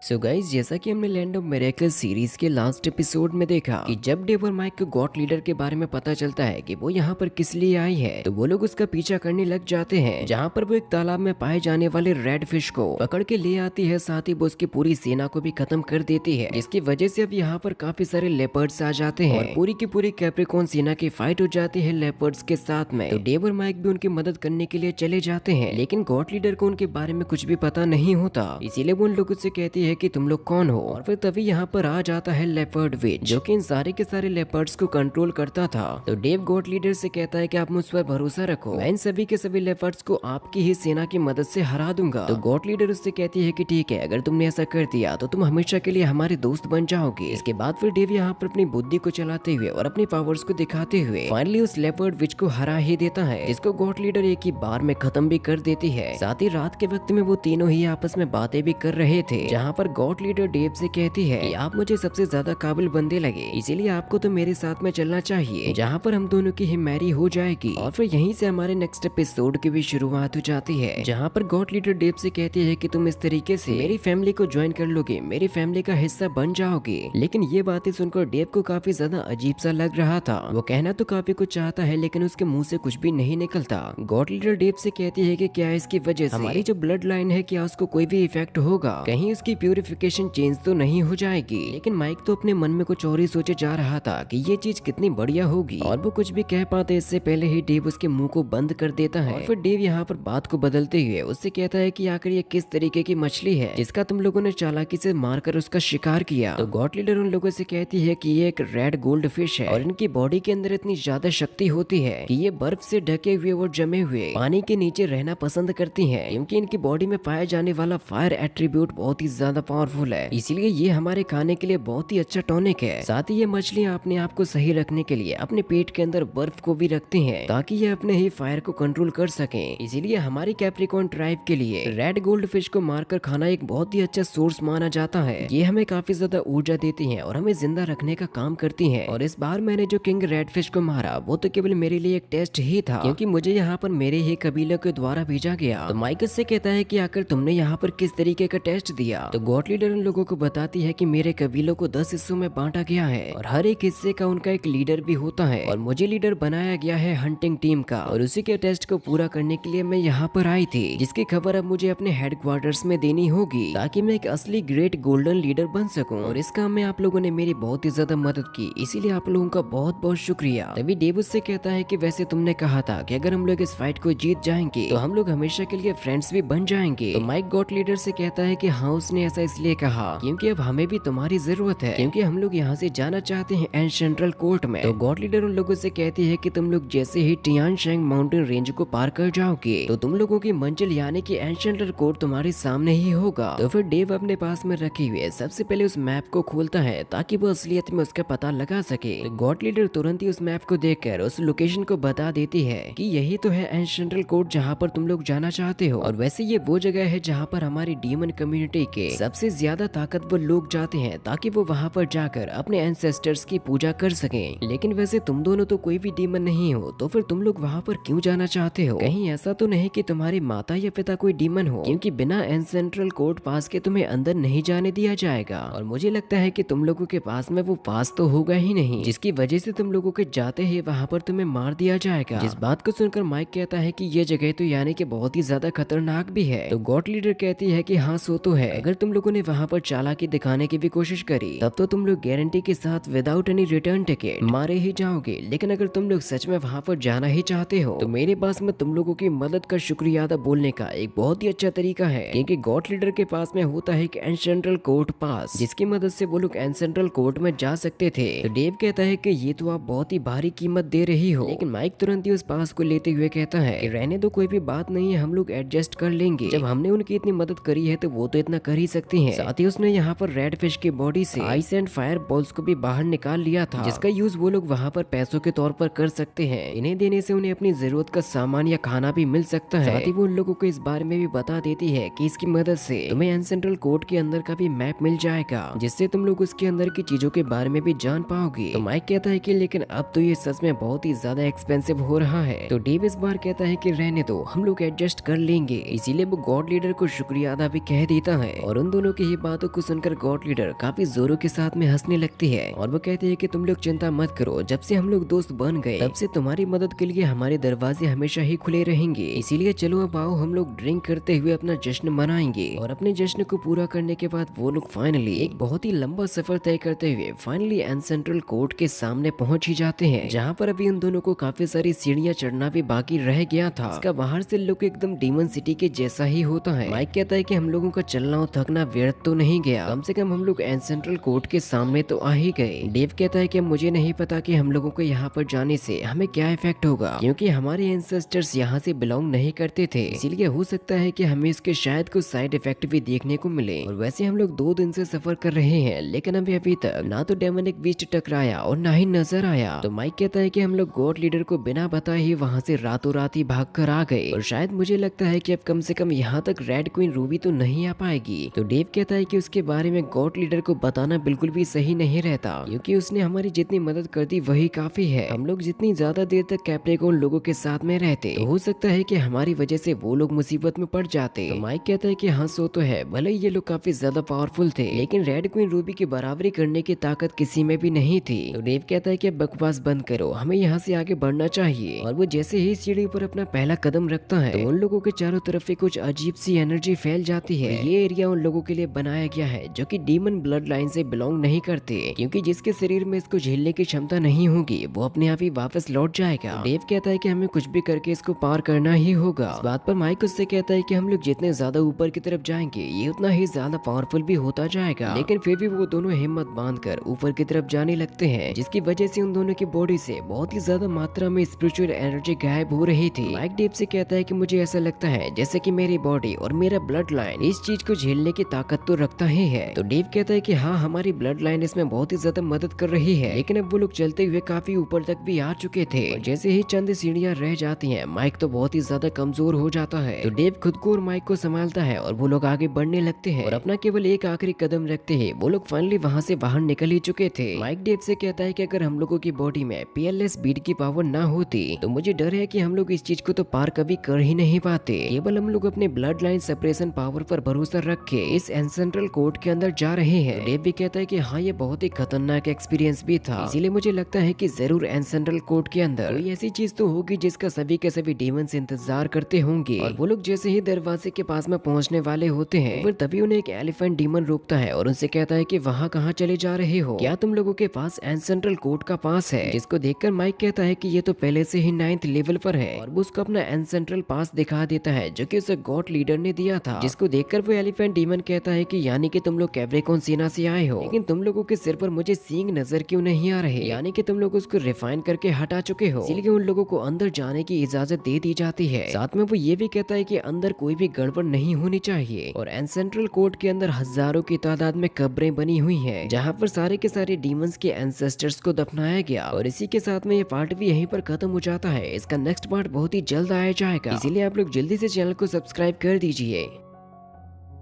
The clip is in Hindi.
सो गाइज, जैसा कि हमने लैंड ऑफ मिरेकल सीरीज के लास्ट एपिसोड में देखा कि जब डेव और माइक को गॉड लीडर के बारे में पता चलता है कि वो यहाँ पर किस लिए आई है, तो वो लोग उसका पीछा करने लग जाते हैं, जहाँ पर वो एक तालाब में पाए जाने वाले रेड फिश को पकड़ के ले आती है। साथ ही वो उसकी पूरी सेना को भी खत्म कर देती है, जिसकी वजह से अब यहाँ पर काफी सारे लेपर्ड्स आ जाते हैं और पूरी की पूरी कैप्रिकॉन सेना की फाइट हो जाती है लेपर्ड्स के साथ में। तो डेव और माइक भी उनकी मदद करने के लिए चले जाते हैं, लेकिन गॉड लीडर को उनके बारे में कुछ भी पता नहीं होता, इसीलिए वो उन लोगों से कहती है कि तुम लोग कौन हो। और फिर तभी यहाँ पर आ जाता है लेपर्ड विच, जो कि इन सारे के सारे लेपर्ड्स को कंट्रोल करता था। तो डेव गॉड लीडर से कहता है कि आप मुझ पर भरोसा रखो, मैं इन सभी के सभी लेपर्ड्स को आपकी ही सेना की मदद से हरा दूंगा। तो गॉड लीडर उससे कहती है कि ठीक है, अगर तुमने ऐसा कर दिया तो तुम हमेशा के लिए हमारे दोस्त बन जाओगे। इसके बाद फिर डेव यहाँ पर अपनी बुद्धि को चलाते हुए और अपनी पावर्स को दिखाते हुए फाइनली उस लेपर्ड विच को हरा ही देता है, जिसको गॉड लीडर एक ही बार में खत्म भी कर देती है। साथ ही रात के वक्त में वो तीनों ही आपस में बातें भी कर रहे थे, जहाँ पर गॉड लीडर डेव से कहती है कि आप मुझे सबसे ज्यादा काबिल बंदे लगे, इसीलिए आपको तो मेरे साथ में चलना चाहिए, जहाँ पर हम दोनों की ही मैरी हो जाएगी। और फिर यहीं से हमारे नेक्स्ट एपिसोड की भी शुरुआत हो जाती है, जहाँ पर गॉड लीडर डेव से कहती है कि तुम इस तरीके से मेरी फैमिली को ज्वाइन कर लोगे, मेरी फैमिली का हिस्सा बन जाओगे। लेकिन ये बातें सुनकर डेव को काफी ज्यादा अजीब सा लग रहा था। वो कहना तो काफी कुछ चाहता है, लेकिन उसके मुंह से कुछ भी नहीं निकलता। गॉड लीडर डेव से कहती है कि क्या इसकी वजह से हमारी जो ब्लड लाइन है, क्या उसको कोई भी इफेक्ट होगा, कहीं उसकी प्यूरिफिकेशन चेंज तो नहीं हो जाएगी। लेकिन माइक तो अपने मन में कुछ और ही सोचे जा रहा था कि ये चीज कितनी बढ़िया होगी, और वो कुछ भी कह पाते इससे पहले ही डेव उसके मुंह को बंद कर देता है। और फिर डेव यहाँ पर बात को बदलते हुए उससे कहता है कि आखिर ये किस तरीके की मछली है जिसका तुम लोगों ने चालाकी से मारकर उसका शिकार किया। तो गॉड लीडर उन लोगों से कहती है कि ये एक रेड गोल्ड फिश है, और इनकी बॉडी के अंदर इतनी ज्यादा शक्ति होती है कि ये बर्फ से ढके हुए और जमे हुए पानी के नीचे रहना पसंद करती हैं, क्योंकि इनकी बॉडी में पाया जाने वाला फायर एट्रीब्यूट बहुत ही ज्यादा पावरफुल है। इसीलिए ये हमारे खाने के लिए बहुत ही अच्छा टॉनिक है। साथ ही ये मछलियां अपने आप को सही रखने के लिए अपने पेट के अंदर बर्फ को भी रखती हैं, ताकि ये अपने ही फायर को कंट्रोल कर सकें। इसीलिए हमारी कैप्रिकॉन ट्राइब के लिए रेड गोल्ड फिश को मारकर खाना एक बहुत ही अच्छा सोर्स माना जाता है। ये हमें काफी ज्यादा ऊर्जा देती है और हमें जिंदा रखने का काम करती है। और इस बार मैंने जो किंग रेड फिश को मारा, वो तो केवल मेरे लिए एक टेस्ट ही था, क्योंकि मुझे यहाँ पर मेरे ही कबीले के द्वारा भेजा गया। तो माइकस से कहता है कि आखिर तुमने यहाँ पर किस तरीके का टेस्ट दिया। तो गॉड लीडर उन लोगों को बताती है कि मेरे कबीलों को 10 हिस्सों में बांटा गया है, और हर एक हिस्से का उनका एक लीडर भी होता है, और मुझे लीडर बनाया गया है हंटिंग टीम का। और उसी के टेस्ट को पूरा करने के लिए मैं यहाँ पर आई थी, जिसकी खबर अब मुझे अपने हेडक्वार्टर्स में देनी होगी, ताकि मैं एक असली ग्रेट गोल्डन लीडर बन सकूं। और इस काम में आप लोगों ने मेरी बहुत ही ज्यादा मदद की, इसीलिए आप लोगों का बहुत बहुत शुक्रिया। तभी डेव उससे कहता है कि वैसे तुमने कहा था कि अगर हम लोग इस फाइट को जीत जाएंगे तो हम लोग हमेशा के लिए फ्रेंड्स भी बन जाएंगे। तो माइक गॉड लीडर से कहता है कि हाँ, उसने ऐसा इसलिए कहा क्योंकि अब हमें भी तुम्हारी जरूरत है, क्योंकि हम लोग यहाँ से जाना चाहते हैं एंड सेंट्रल कोर्ट में। तो गॉड लीडर उन लोगों से कहती है कि तुम लोग जैसे ही टियान शेंग माउंटेन रेंज को पार कर जाओगे, तो तुम लोगों की मंजिल यानी कि एंड सेंट्रल कोर्ट तुम्हारे सामने ही होगा। तो फिर डेव अपने पास में रखे हुए सबसे पहले उस मैप को खोलता है, ताकि वो असलियत में उसका पता लगा सके। तो गॉड लीडर तुरंत ही उस मैप को देखकर उस लोकेशन को बता देती है कि यही तो है एंड सेंट्रल कोर्ट, जहाँ पर तुम लोग जाना चाहते हो। और वैसे ये वो जगह है जहाँ पर हमारी डीमन कम्युनिटी के सबसे ज्यादा ताकतवर लोग जाते हैं, ताकि वो वहाँ पर जाकर अपने एंसेस्टर्स की पूजा कर सकें। लेकिन वैसे तुम दोनों तो कोई भी डीमन नहीं हो, तो फिर तुम लोग वहाँ पर क्यों जाना चाहते हो? कहीं ऐसा तो नहीं कि तुम्हारी माता या पिता कोई डीमन हो, क्योंकि बिना एंसेंट्रल कोर्ट पास के तुम्हें अंदर नहीं जाने दिया जाएगा। और मुझे लगता है कि तुम लोगों के पास में वो पास तो होगा ही नहीं, जिसकी वजह से तुम लोगों के जाते ही वहाँ पर तुम्हें मार दिया जाएगा। जिस बात को सुनकर माइक कहता है कि ये जगह तो यानी कि बहुत ही ज्यादा खतरनाक भी है। तो गॉड लीडर कहती है कि हाँ, सो तो है, अगर तुम लोगों ने वहाँ पर चालाकी दिखाने की भी कोशिश करी, तब तो तुम लोग गारंटी के साथ विदाउट एनी रिटर्न टिकट मारे ही जाओगे। लेकिन अगर तुम लोग सच में वहाँ पर जाना ही चाहते हो, तो मेरे पास में तुम लोगों की मदद का शुक्रिया अदा बोलने का एक बहुत ही अच्छा तरीका है, क्योंकि गॉड लीडर के पास में होता है एक एंसेंट्रल कोर्ट पास, जिसकी मदद से वो लोग एंसेंट्रल कोर्ट में जा सकते थे। तो डेव कहता है कि ये तो आप बहुत ही भारी कीमत दे रही हो, लेकिन माइक तुरंत ही उस पास को लेते हुए कहता है कि रहने दो, कोई भी बात नहीं है, हम लोग एडजस्ट कर लेंगे। जब हमने उनकी इतनी मदद करी है तो वो तो इतना कर ही सकती हैं। साथ ही उसने यहाँ पर रेड फिश की बॉडी से आइस एंड फायर बॉल्स को भी बाहर निकाल लिया था, जिसका यूज वो लोग वहाँ पर पैसों के तौर पर कर सकते हैं। इन्हें देने से उन्हें अपनी जरूरत का सामान या खाना भी मिल सकता है। साथ ही वो उन लोगों को इस बारे में भी बता देती है कि इसकी मदद से तुम्हें एंसेंट्रल कोर्ट के अंदर का भी मैप मिल जाएगा, जिससे तुम लोग उसके अंदर की चीजों के बारे में भी जान पाओगे। तो माइक कहता है कि लेकिन अब तो ये सच में बहुत ही ज्यादा एक्सपेंसिव हो रहा है। तो डेव इस बार कहता है कि रहने दो, हम लोग एडजस्ट कर लेंगे। इसीलिए वो गॉड लीडर को शुक्रिया अदा भी कह देता है और उन इन दोनों की ही बातों को सुनकर गॉड लीडर काफी जोरों के साथ में हंसने लगती है और वो कहते हैं कि तुम लोग चिंता मत करो, जब से हम लोग दोस्त बन गए तब से तुम्हारी मदद के लिए हमारे दरवाजे हमेशा ही खुले रहेंगे, इसीलिए चलो अब आओ हम लोग ड्रिंक करते हुए अपना जश्न मनाएंगे। और अपने जश्न को पूरा करने के बाद वो लोग फाइनली एक बहुत ही लंबा सफर तय करते हुए फाइनली एन सेंट्रल कोर्ट के सामने पहुंच ही जाते हैं, जहाँ पर अभी उन दोनों को काफी सारी सीढ़ियां चढ़ना भी बाकी रह गया था। इसका बाहर से लुक एकदम डीमन सिटी के जैसा ही होता है। माइक कहता है कि हम लोगों का चलना और थकना व्यर्थ तो नहीं गया, कम से कम हम लोग एन सेंट्रल कोर्ट के सामने तो आ ही गए। डेव कहता है कि मुझे नहीं पता कि हम लोगों को यहाँ पर जाने से हमें क्या इफेक्ट होगा, क्योंकि हमारे एंसेस्टर्स यहाँ से बिलोंग नहीं करते थे, इसीलिए हो सकता है कि हमें इसके शायद कुछ साइड इफेक्ट भी देखने को मिले। और वैसे हम लोग 2 दिन से सफर कर रहे हैं, लेकिन अभी तक ना तो डेमोनिक बीस्ट टकराया और ना ही नजर आया। तो माइक कहता है कि हम लोग गॉड लीडर को बिना बताए ही वहाँ से रातों रात ही भाग कर आ गए, और शायद मुझे लगता है कि अब कम से कम यहाँ तक रेड क्वीन रूबी तो नहीं आ पाएगी। तो डेव कहता है कि उसके बारे में गॉड लीडर को बताना बिल्कुल भी सही नहीं रहता, क्योंकि उसने हमारी जितनी मदद कर दी वही काफी है। हम लोग जितनी ज्यादा देर तक कैप्रिकॉर्न लोगों के साथ में रहते तो हो सकता है कि हमारी वजह से वो लोग मुसीबत में पड़ जाते। तो माइक कहता है कि हाँ सो तो है, भले ये लोग काफी ज्यादा पावरफुल थे, लेकिन रेड क्वीन रूबी की बराबरी करने की ताकत किसी में भी नहीं थी। तो डेव कहता है कि बकवास बंद करो, हमें यहाँ से आगे बढ़ना चाहिए। और वो जैसे ही सीढ़ी पर अपना पहला कदम रखता है तो उन लोगों के चारों तरफ से कुछ अजीब सी एनर्जी फैल जाती है। ये एरिया उन लोगों के लिए बनाया गया है जो कि डीमन ब्लड लाइन से बिलोंग नहीं करते, क्योंकि जिसके शरीर में इसको झेलने की क्षमता नहीं होगी वो अपने आप ही वापस लौट जाएगा। डेव कहता है कि हमें कुछ भी करके इसको पार करना ही होगा। इस बात पर माइक उससे कहता है कि हम लोग जितने ज्यादा ऊपर की तरफ जाएंगे ये उतना ही ज्यादा पावरफुल भी होता जाएगा, लेकिन फिर भी वो दोनों हिम्मत बांधकर ऊपर की तरफ जाने लगते हैं, जिसकी वजह से उन दोनों की बॉडी से बहुत ही ज्यादा मात्रा में स्पिरिचुअल एनर्जी गायब हो रही थी। माइक डेव से कहता है कि मुझे ऐसा लगता है जैसे कि मेरी बॉडी और मेरा ब्लड लाइन इस चीज को झेलने की ताकत तो रखता ही है। तो डेव कहता है कि हाँ हमारी ब्लड लाइन इसमें बहुत ही ज्यादा मदद कर रही है, लेकिन अब वो लोग चलते हुए काफी ऊपर तक भी आ चुके थे, और जैसे ही चंद सीढ़ियां रह जाती हैं माइक तो बहुत ही ज्यादा कमजोर हो जाता है। तो डेव खुद को और माइक को संभालता है और वो लोग आगे बढ़ने लगते हैं, और अपना केवल एक आखिरी कदम रखते ही वो लोग फाइनली वहाँ से बाहर निकल ही चुके थे। माइक डेव से कहता है कि अगर हम लोगों की बॉडी में पीएलएस बीट की पावर ना होती तो मुझे डर है कि हम लोग इस चीज को तो पार कभी कर ही नहीं पाते। केवल हम लोग अपने ब्लड लाइन सेपरेशन पावर पर भरोसा रख के इस एंसेंट्रल कोर्ट के अंदर जा रहे हैं। डेव भी कहता है कि हाँ ये बहुत ही खतरनाक एक्सपीरियंस भी था, इसीलिए मुझे लगता है कि जरूर एंसेंट्रल कोर्ट के अंदर कोई ऐसी चीज तो होगी जिसका सभी के सभी डीमंस इंतजार करते होंगे। और वो लोग जैसे ही दरवाजे के पास में पहुंचने वाले होते हैं फिर तभी उन्हें एक एलिफेंट डीमन रोकता है और उनसे कहता है कि वहाँ कहाँ चले जा रहे हो, क्या तुम लोगों के पास एंसेंट्रल कोर्ट का पास है? जिसको देखकर माइक कहता है कि ये तो पहले से ही 9th लेवल पर है, और वो उसको अपना एंसेंट्रल पास दिखा देता है जो कि उसे गॉड लीडर ने दिया था। जिसको देखकर वो एलिफेंट डीमन कहता है कि यानी कि तुम लोग कैप्रिकॉर्न सेना से आए हो, लेकिन तुम लोगों के सिर पर मुझे सींग नजर क्यों नहीं आ रहे, यानी कि तुम लोग उसको रिफाइन करके हटा चुके हो, इसलिए उन लोगों को अंदर जाने की इजाजत दे दी जाती है। साथ में वो ये भी कहता है कि अंदर कोई भी गड़बड़ नहीं होनी चाहिए। और एंसेंट्रल कोर्ट के अंदर हजारों की तादाद में कब्रें बनी हुई हैं, जहाँ पर सारे के सारे डीमंस के एंसेस्टर्स को दफनाया गया। और इसी के साथ में ये पार्ट भी यहीं पर खत्म हो जाता है। इसका नेक्स्ट पार्ट बहुत ही जल्द आया जाएगा, इसीलिए आप लोग जल्दी से चैनल को सब्सक्राइब कर दीजिए।